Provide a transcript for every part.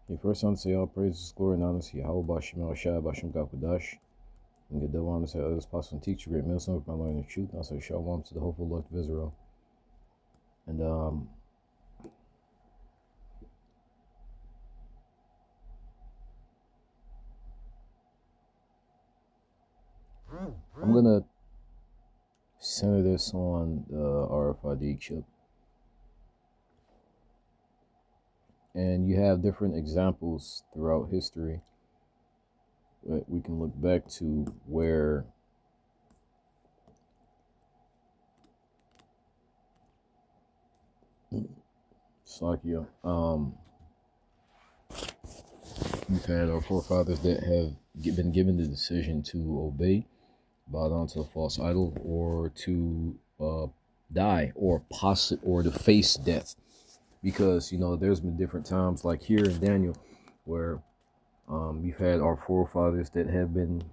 The first time to say all praises, glory, and honor to Yahweh Bashim El Shai Bashim Gakudash. And get the one to say others possible and teach great meal, some of my learning the truth. And also shalom to the hopeful elect of Israel. And I'm gonna center this on the RFID chip. And you have different examples throughout history. But we can look back to where Sakya, we've had our forefathers that have been given the decision to obey, bow down to a false idol, or to die, or to face death. Because there's been different times, like here in Daniel, where you've had our forefathers that have been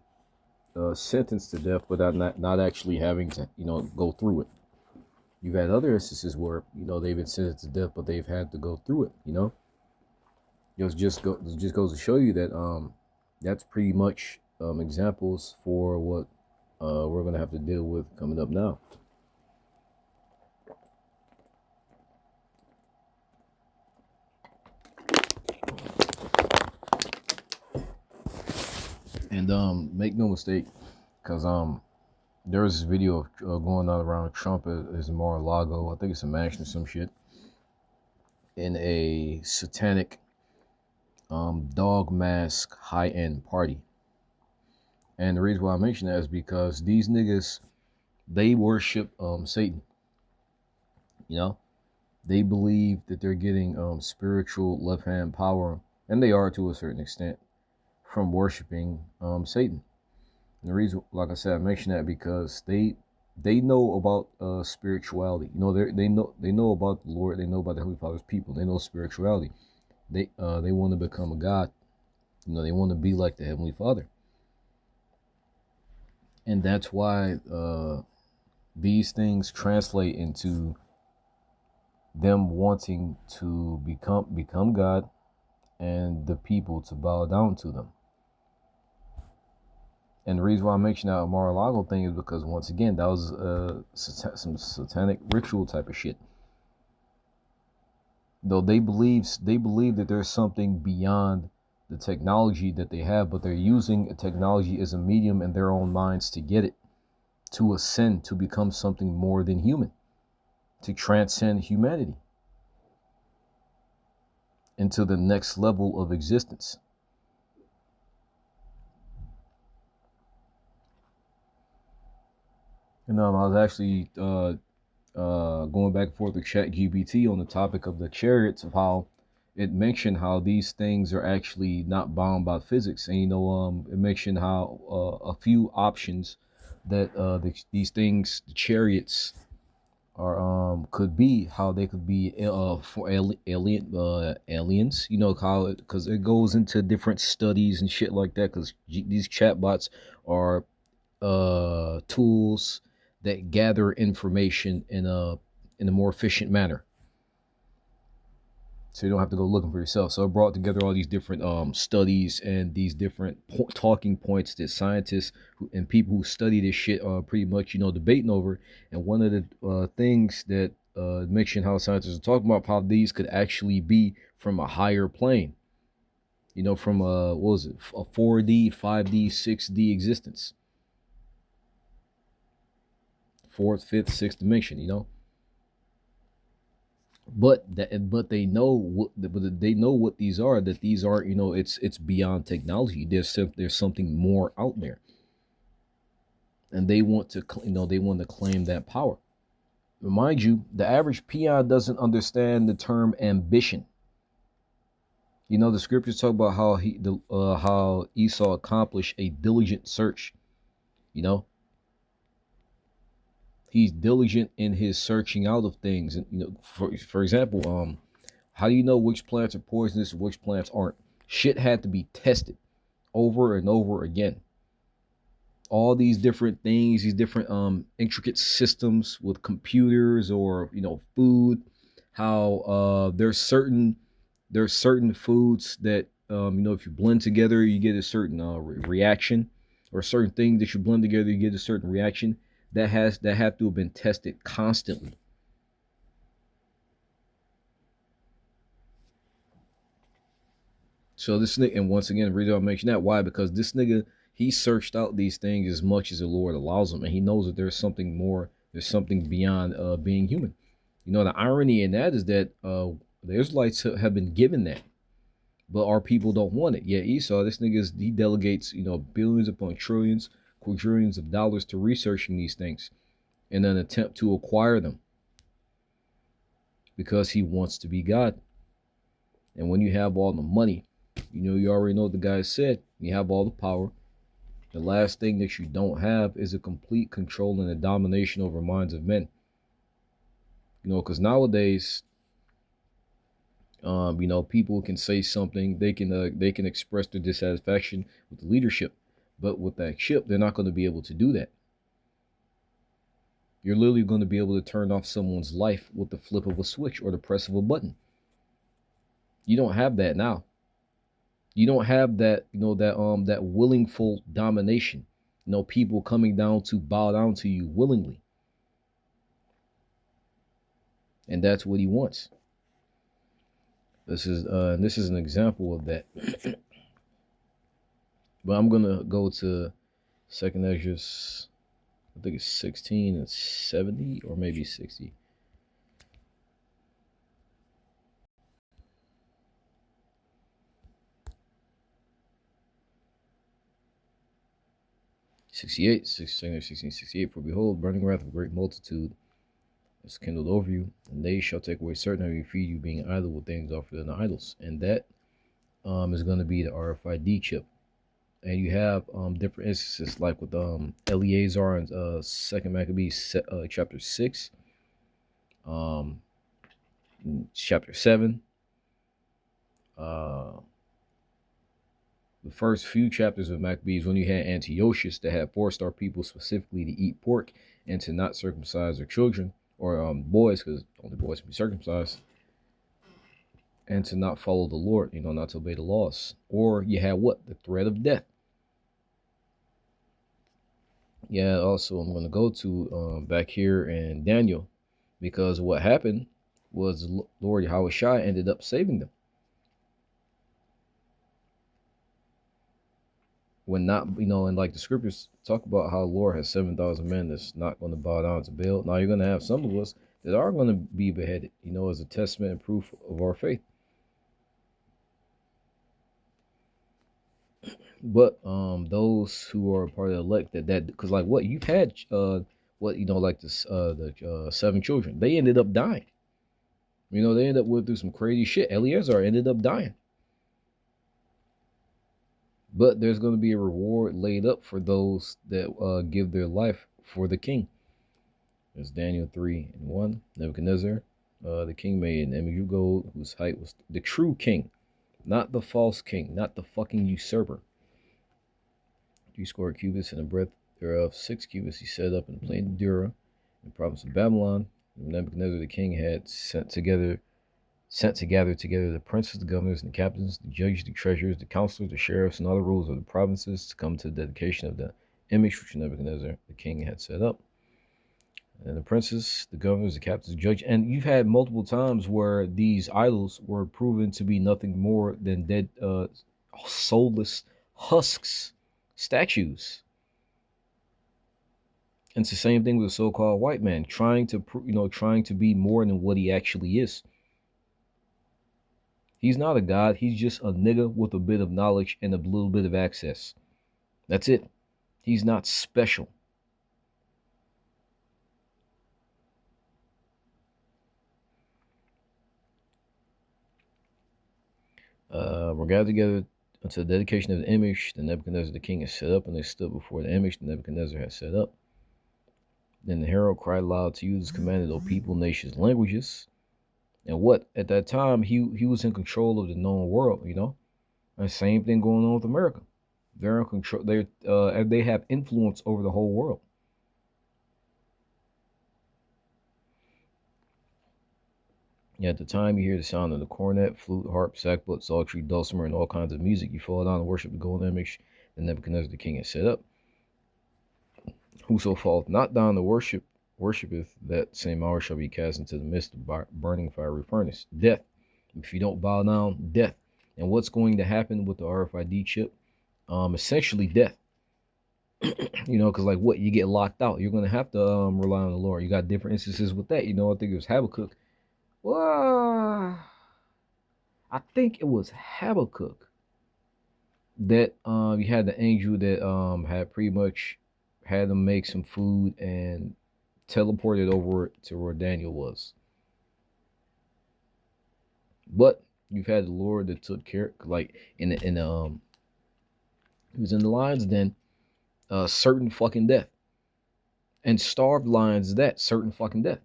sentenced to death without not actually having to go through it. You've had other instances where they've been sentenced to death, but they've had to go through it. It just goes to show you that that's pretty much examples for what we're gonna have to deal with coming up now. And make no mistake, because there was this video of going on around Trump at his Mar-a-Lago. I think it's a mansion or some shit, in a satanic dog mask high-end party. And the reason why I mention that is because these niggas, they worship Satan. They believe that they're getting spiritual left-hand power, and they are to a certain extent, from worshiping Satan. And the reason, like I said, I mention that because they know about spirituality. They know about the Lord. They know about the Heavenly Father's people. They know spirituality. They want to become a god. They want to be like the Heavenly Father. And that's why these things translate into them wanting to become God, and the people to bow down to them. And the reason why I mention that Mar-a-Lago thing is because, once again, that was some satanic ritual type of shit. Though they believe that there's something beyond the technology that they have, but they're using a technology as a medium in their own minds to get it, to ascend, to become something more than human, to transcend humanity into the next level of existence. I was actually going back and forth with ChatGPT on the topic of the chariots, of how it mentioned how these things are actually not bound by physics. And it mentioned how a few options that these things, the chariots, are could be, how they could be for aliens. How because it goes into different studies and shit like that, because these chatbots are tools that gather information in a more efficient manner, so you don't have to go looking for yourself. So it brought together all these different studies and these different talking points that scientists and people who study this shit are pretty much debating over. And one of the things that mentioned how scientists are talking about how these could actually be from a higher plane, from what was it, a 4D, 5D, 6D existence, fourth, fifth, sixth dimension, but they know what these are, that these are, it's beyond technology. There's something more out there, and they want to claim that power. Remind you, the average peon doesn't understand the term ambition. The scriptures talk about how Esau accomplished a diligent search. He's diligent in his searching out of things. And for example, how do you know which plants are poisonous and which plants aren't? Shit had to be tested over and over again. All these different things, these different intricate systems with computers, or food, how there's certain There are certain foods that if you blend together, you get a certain reaction, or certain things that you blend together, you get a certain reaction that have to have been tested constantly. So this nigga, and once again, the reason I mention that, why? Because this nigga, he searched out these things as much as the Lord allows him, and he knows that there's something more, there's something beyond being human. The irony in that is that the Israelites have been given that, but our people don't want it. Yet Esau, this nigga, he delegates, billions upon trillions, quadrillions of dollars to researching these things in an attempt to acquire them because he wants to be God. And when you have all the money, you already know what the guy said. You have all the power. The last thing that you don't have is a complete control and a domination over minds of men. Because nowadays, people can say something. They can express their dissatisfaction with the leadership, but with that ship, they're not going to be able to do that. You're literally going to be able to turn off someone's life with the flip of a switch or the press of a button. You don't have that now. You don't have that, that willingful domination. People coming down to bow down to you willingly. And that's what he wants. This is an example of that. But I'm gonna go to 2nd Esdras. I think it's 16 and 70, or maybe 60. '68, 1668. For behold, burning wrath of a great multitude is kindled over you, and they shall take away certain of you, feed you, being idle with things offered unto idols. And that is going to be the RFID chip. And you have different instances, like with Eleazar in 2nd Maccabees chapter 6, chapter 7. The first few chapters of Maccabees, when you had Antiochus that had forced our people specifically to eat pork and to not circumcise their children, or boys, because only boys can be circumcised, and to not follow the Lord, not to obey the laws. Or you had what? The threat of death. Yeah, also I'm going to go to back here in Daniel, because what happened was Lord Yahushua ended up saving them. When not, and like the scriptures talk about how the Lord has 7,000 men that's not going to bow down to Baal. Now you're going to have some of us that are going to be beheaded, as a testament and proof of our faith. But those who are part of the elect, that because like what you've had, like this, the 7 children, they ended up dying. They ended up with through some crazy shit. Eleazar ended up dying. But there's going to be a reward laid up for those that give their life for the king. There's Daniel 3:1. Nebuchadnezzar, the king, made an image of gold whose height was the true king, not the false king, not the fucking usurper. 3 square cubits, and the breadth thereof 6 cubits. He set up in the plain of Dura, in the province of Babylon. Nebuchadnezzar the king had sent to gather together the princes, the governors, and the captains, the judges, the treasurers, the counselors, the sheriffs, and all the rulers of the provinces to come to the dedication of the image which Nebuchadnezzar the king had set up. And the princes, the governors, the captains, the judges, and you've had multiple times where these idols were proven to be nothing more than dead, soulless husks, statues. And it's the same thing with the so-called white man, trying to be more than what he actually is. He's not a god. He's just a nigga with a bit of knowledge and a little bit of access. That's it. He's not special. We're gathered together unto the dedication of the image the Nebuchadnezzar the king has set up, and they stood before the image the Nebuchadnezzar had set up. Then the herald cried aloud to you, this commanded, O people, nations, languages. And what? At that time, he was in control of the known world, And the same thing going on with America. They're in control. They have influence over the whole world. At the time you hear the sound of the cornet, flute, harp, sackbut, psaltery, dulcimer, and all kinds of music, you fall down and worship the golden image that Nebuchadnezzar the king has set up. Whoso falleth not down to worshipeth, that same hour shall be cast into the midst of burning fiery furnace. Death. If you don't bow down, death. And what's going to happen with the RFID chip? Essentially death. Because like what, you get locked out. You're gonna have to rely on the Lord. You got different instances with that. I think it was Habakkuk. Well, I think it was Habakkuk that you had the angel that had pretty much had them make some food and teleported over to where Daniel was. But you've had the Lord that took care, like he was in the lion's den, certain fucking death, and starved lions that certain fucking death.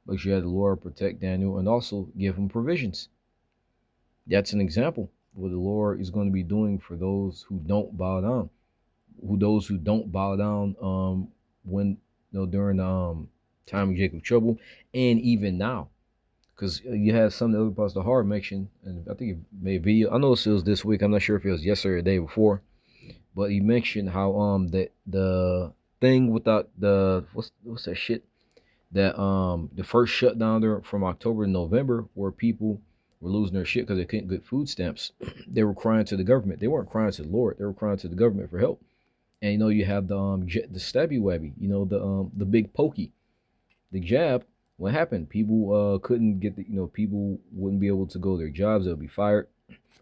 But you had the Lord protect Daniel and also give him provisions. That's an example of what the Lord is going to be doing for those who don't bow down. Those who don't bow down when during the time of Jacob's trouble, and even now. Because you have some other parts of the hard mention, and I think it made a video. I know it was this week. I'm not sure if it was yesterday or the day before, but he mentioned how that the thing without the what's that shit, that the first shutdown there from October to November, where people were losing their shit because they couldn't get food stamps. They were crying to the government. They weren't crying to the Lord. They were crying to the government for help. And you have the stabby webby, the big pokey, the jab. What happened? People couldn't get people wouldn't be able to go to their jobs. They'll be fired,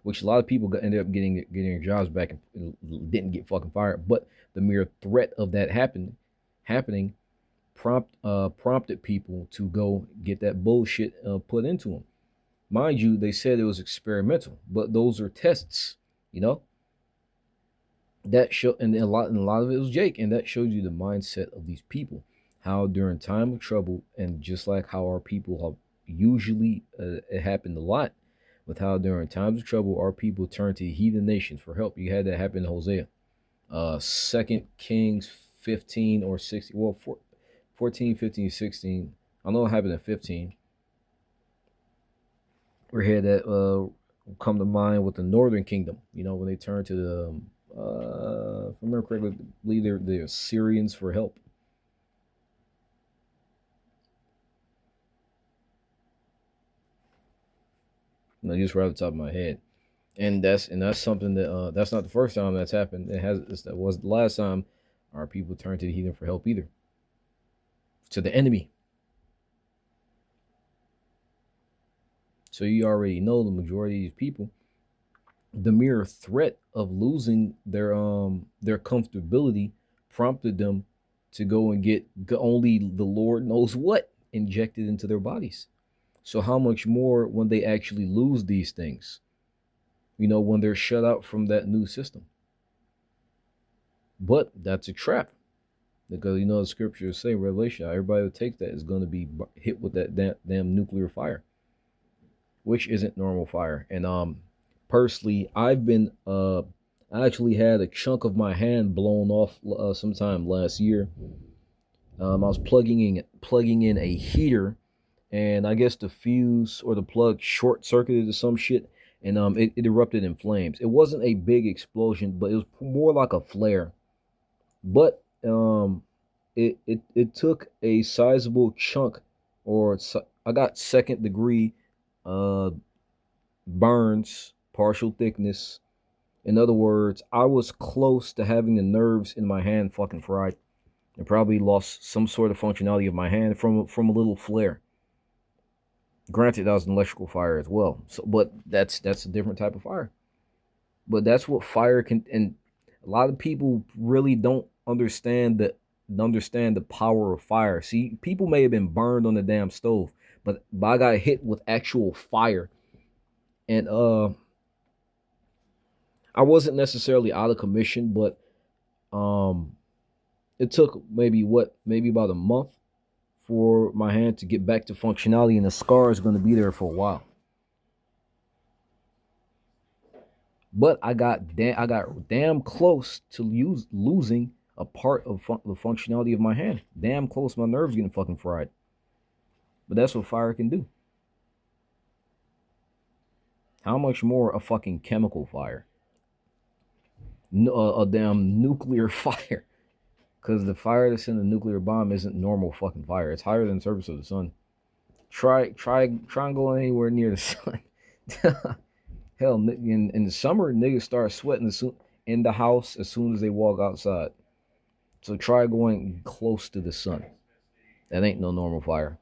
which a lot of people ended up getting their jobs back and didn't get fucking fired. But the mere threat of that happening prompted people to go get that bullshit put into them. Mind you, they said it was experimental, but those are tests, that show, and a lot of it was Jake, and that shows you the mindset of these people. How during time of trouble, and just like how our people have usually, it happened a lot, with how during times of trouble our people turn to heathen nations for help. You had that happen in Hosea, 2 Kings 15 or 16. Well, 14, 15, 16. I know it happened in 15. We had that come to mind with the Northern Kingdom. When they turned to the if I remember correctly, I believe they're Syrians for help. Just right off the top of my head, and that's something that that's not the first time that's happened. That was the last time our people turned to the heathen for help either, to the enemy. So you already know the majority of these people, the mere threat of losing their comfortability prompted them to go and get only the Lord knows what injected into their bodies. So how much more when they actually lose these things, when they're shut out from that new system. But that's a trap, because the scriptures say, Revelation, everybody who takes that is going to be hit with that damn nuclear fire, which isn't normal fire. And personally, I've been I actually had a chunk of my hand blown off sometime last year. I was plugging in a heater, and I guess the fuse or the plug short circuited or some shit, and it erupted in flames. It wasn't a big explosion, but it was more like a flare. But it took a sizable chunk, or I got second degree burns, partial thickness. In other words, I was close to having the nerves in my hand fucking fried, and probably lost some sort of functionality of my hand from a little flare. Granted, that was an electrical fire as well. So, but that's a different type of fire. But that's what fire can. And a lot of people really don't understand the power of fire. See, people may have been burned on the damn stove, but I got hit with actual fire, and I wasn't necessarily out of commission, but it took maybe about a month for my hand to get back to functionality, and the scar is going to be there for a while. But I got damn close to losing a part of the functionality of my hand. Damn close, my nerves getting fucking fried. But that's what fire can do. How much more a fucking chemical fire? A damn nuclear fire. Because the fire that's in the nuclear bomb isn't normal fucking fire. It's higher than the surface of the sun. Try and go anywhere near the sun. Hell, in the summer, niggas start sweating in the house as soon as they walk outside. So try going close to the sun. That ain't no normal fire.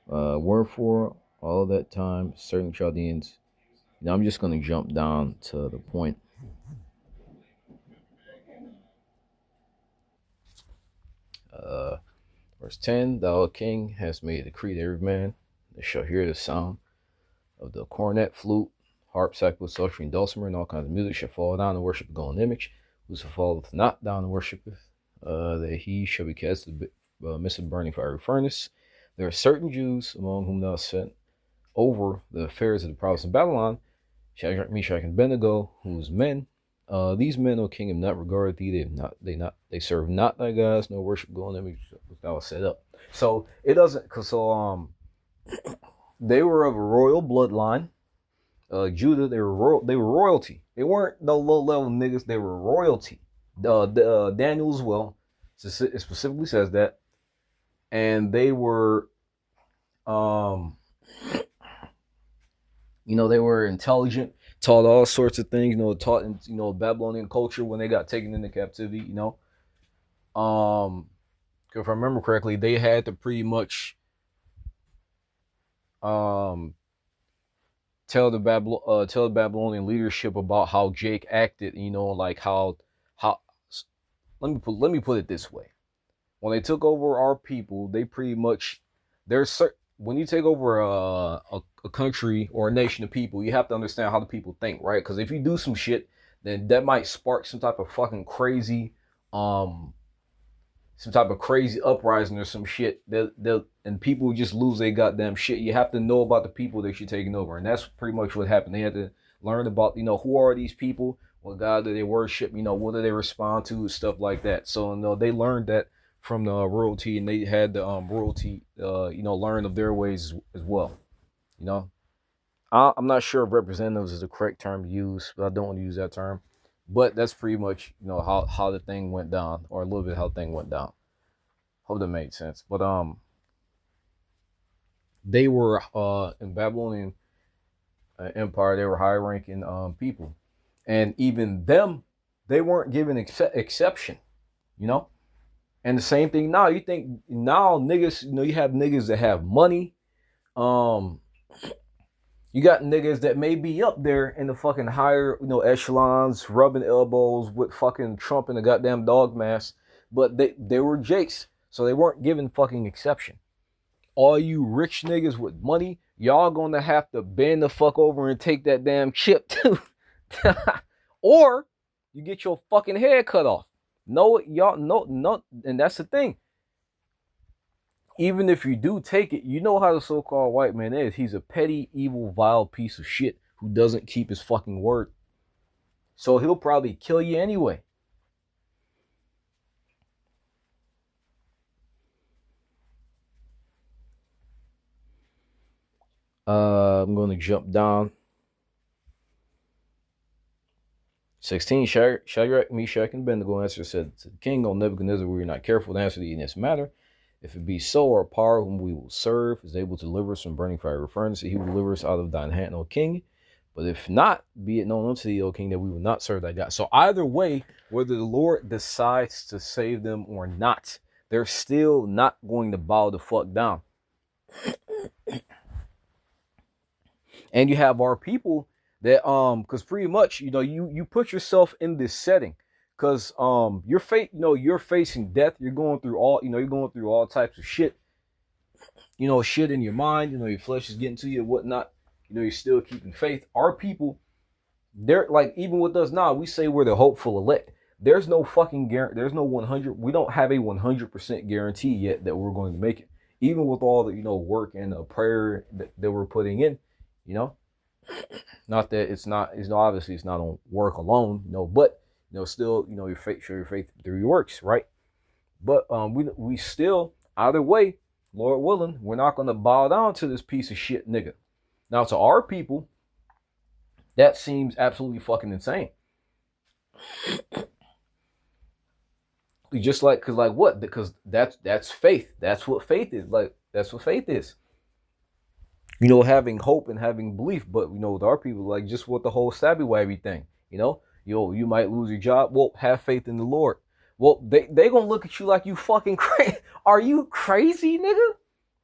Wherefore, all that time, certain Chaldeans. Now I'm just going to jump down to the point. Verse 10, thou, king, hast made a decree to every man that shall hear the sound of the cornet, flute, harp, sackbut, psaltery, and dulcimer, and all kinds of music shall fall down and worship the golden image. Whoso falleth not down and worshipeth, that he shall be cast to the midst of burning fiery furnace. There are certain Jews among whom thou sent over the affairs of the province of Babylon, Shadrach, Meshach, and Abednego, whose men, these men, O king, have not regarded thee. They serve not thy gods, nor worship golden image which thou hast set up. So it doesn't, they were of a royal bloodline. Judah, they were royalty. They weren't the low level niggas. They were royalty. Daniel as well. It specifically says that, and they were, they were intelligent, taught all sorts of things. Taught in Babylonian culture when they got taken into captivity. If I remember correctly, they had to pretty much tell the Babylonian leadership about how Jake acted, like how let me put it this way. When they took over our people, they pretty much when you take over a country or a nation of people, you have to understand how the people think, right? Because if you do some shit, then that might spark some type of fucking crazy uprising or some shit. And people just lose their goddamn shit. You have to know about the people that you're taking over, and that's pretty much what happened. They had to learn about who are these people, what God do they worship, what do they respond to, stuff like that. So they learned that from the royalty, and they had the royalty learn of their ways as well. I'm not sure if representatives is the correct term to use, but I don't want to use that term. But that's pretty much how the thing went down, or a little bit how the thing went down. Hope that made sense. But they were in Babylonian Empire, they were high ranking people, and even them, they weren't given exception. And the same thing now. You think now niggas, you have niggas that have money. You got niggas that may be up there in the fucking higher, echelons, rubbing elbows with fucking Trump in the goddamn dog mask. But they were jakes, so they weren't given fucking exception. All you rich niggas with money, y'all gonna have to bend the fuck over and take that damn chip too. Or you get your fucking head cut off. No, and that's the thing. Even if you do take it, you know how the so-called white man is. He's a petty, evil, vile piece of shit who doesn't keep his fucking word. So he'll probably kill you anyway. I'm going to jump down. 16, Shadrach, Meshach, and Abednego answered, said to the king, O Nebuchadnezzar, we are not careful to answer thee in this matter. If it be so, our power whom we will serve is able to deliver us from burning fiery furnace, he will deliver us out of thine hand, O king. But if not, be it known unto thee, O king, that we will not serve thy God. So either way, whether the Lord decides to save them or not, they're still not going to bow the fuck down. And you have our people that because pretty much you put yourself in this setting because you're facing death. You're going through all types of shit. Shit in your mind. Your flesh is getting to you and whatnot. You're still keeping faith. Our people, they're like, even with us now, we say we're the hopeful elect. There's no fucking guarantee. There's no 100. We don't have a 100% guarantee yet that we're going to make it. Even with all the work and prayer that we're putting in. Not that it's obviously it's not on work alone, but still, show your faith through your works, right? But we still, either way, Lord willing, we're not going to bow down to this piece of shit nigga. Now, to our people, that seems absolutely fucking insane. We just like, cause like what? Because that's faith. That's what faith is. Like that's what faith is. You know, having hope and having belief. But you know, with our people, like just what the whole stabby wabby thing. You might lose your job. Well, have faith in the Lord. Well, they gonna look at you like you fucking crazy. Are you crazy, nigga?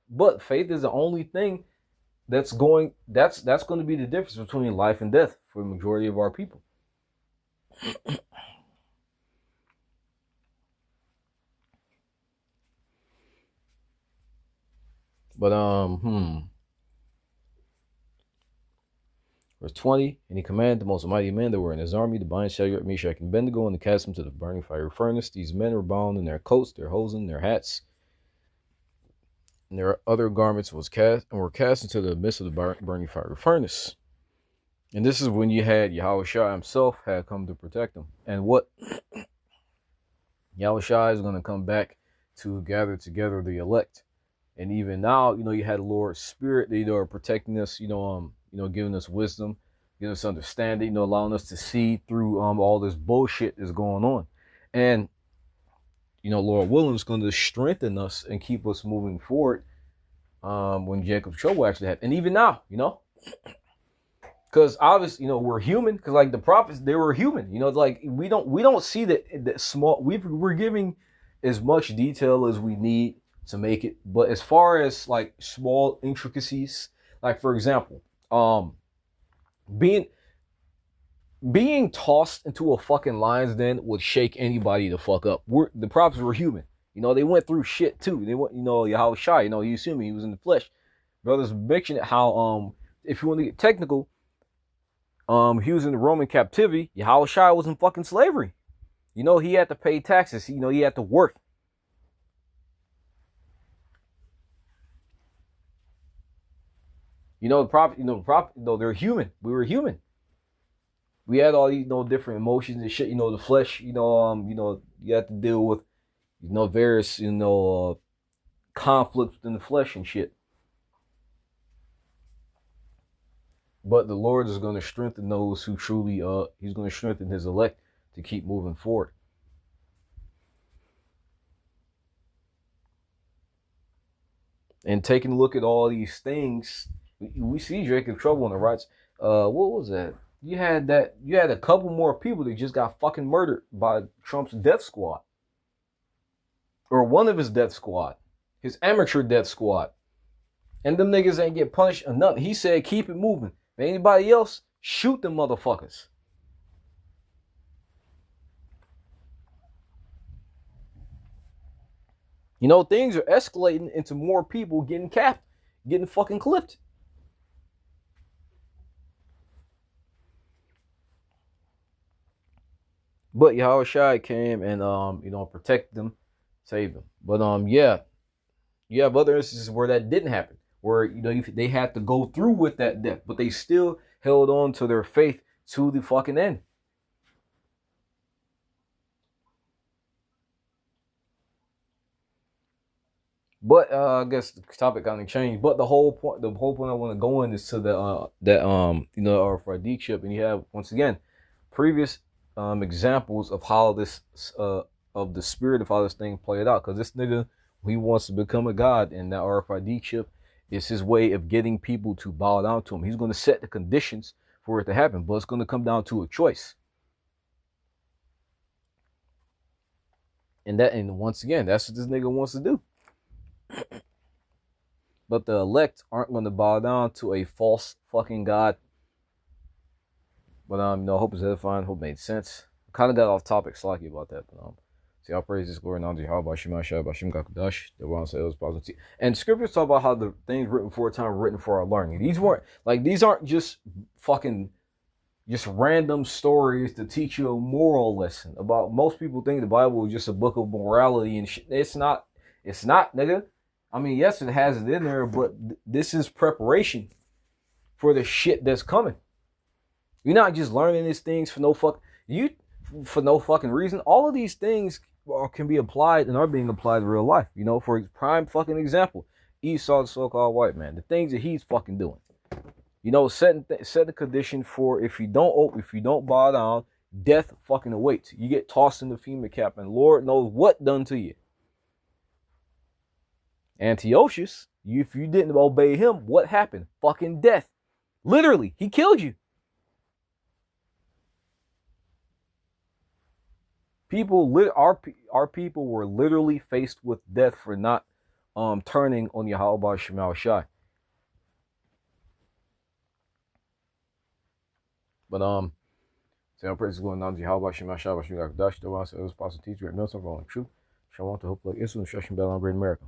But faith is the only thing that's going to be the difference between life and death for the majority of our people. But verse 20, and he commanded the most mighty men that were in his army to bind Shadrach, Meshach, and Abednego, and to cast them to the burning fire furnace. These men were bound in their coats, their hosen, their hats, and their other garments were cast into the midst of the burning fire furnace. And this is when you had Yahushua himself had come to protect them. And what Yahushua is going to come back to gather together the elect. And even now, you had the Lord's Spirit, they are protecting us, giving us wisdom, giving us understanding, allowing us to see through all this bullshit that's going on. And, Lord willing is going to strengthen us and keep us moving forward when Jacob's trouble actually happened. And even now, because obviously, we're human, because like the prophets, they were human, like we don't see that small, we're giving as much detail as we need to make it. But as far as like small intricacies, like for example, being tossed into a fucking lion's den would shake anybody the fuck up. The prophets were human. They went through shit too. They went, Yahushua, you assume he was in the flesh. Brothers mentioned how, if you want to get technical, he was in the Roman captivity. Yahushua was in fucking slavery. He had to pay taxes. He had to work. The prophet, they're human. We were human. We had all these, different emotions and shit. The flesh, you have to deal with, various, conflicts within the flesh and shit. But the Lord is going to strengthen those who truly, he's going to strengthen his elect to keep moving forward. And taking a look at all these things, we see Jacob's trouble on the right. What was that? You had a couple more people that just got fucking murdered by Trump's death squad. Or one of his death squad. His amateur death squad. And them niggas ain't get punished or nothing. He said keep it moving. If anybody else, shoot them motherfuckers. Things are escalating into more people getting capped, getting fucking clipped. But Yahushua came and protected them, saved them. But you have other instances where that didn't happen, where they had to go through with that death, but they still held on to their faith to the fucking end. But I guess the topic kind of changed. But the whole point I want to go in is to the RFID chip, and you have once again previous examples of how this of the spirit of how this thing played out. Because this nigga, he wants to become a god, and that RFID chip is his way of getting people to bow down to him. He's going to set the conditions for it to happen, but it's going to come down to a choice. And once again, that's what this nigga wants to do. But the elect aren't going to bow down to a false fucking god. But I hope it's edifying. Hope it made sense. Kind of got off topic, slightly about that. But see, all praise this glory and honor to Yahweh Bashim Ashai Bashim Gakadash. The one says positive. And scriptures talk about how the things written for a time were written for our learning. These aren't just fucking just random stories to teach you a moral lesson. About most people think the Bible is just a book of morality and shit. It's not, nigga. I mean, yes, it has it in there, but this is preparation for the shit that's coming. You're not just learning these things for no fucking reason. All of these things can be applied and are being applied in real life. For prime fucking example, Esau, the so-called white man, the things that he's fucking doing. You know, set the condition for if you don't bow down, death fucking awaits. You get tossed in the FEMA cap, and Lord knows what done to you. Antiochus, if you didn't obey him, what happened? Fucking death. Literally, he killed you. Our people were literally faced with death for not turning on Yahweh Shemal Shai. But say our praises going down to Yahweh Shemal Shai, Bashim Gakdash, the one says possible teacher at Milton, rolling truth. Shalom to hope like Islam, Shushan Bell on Great America.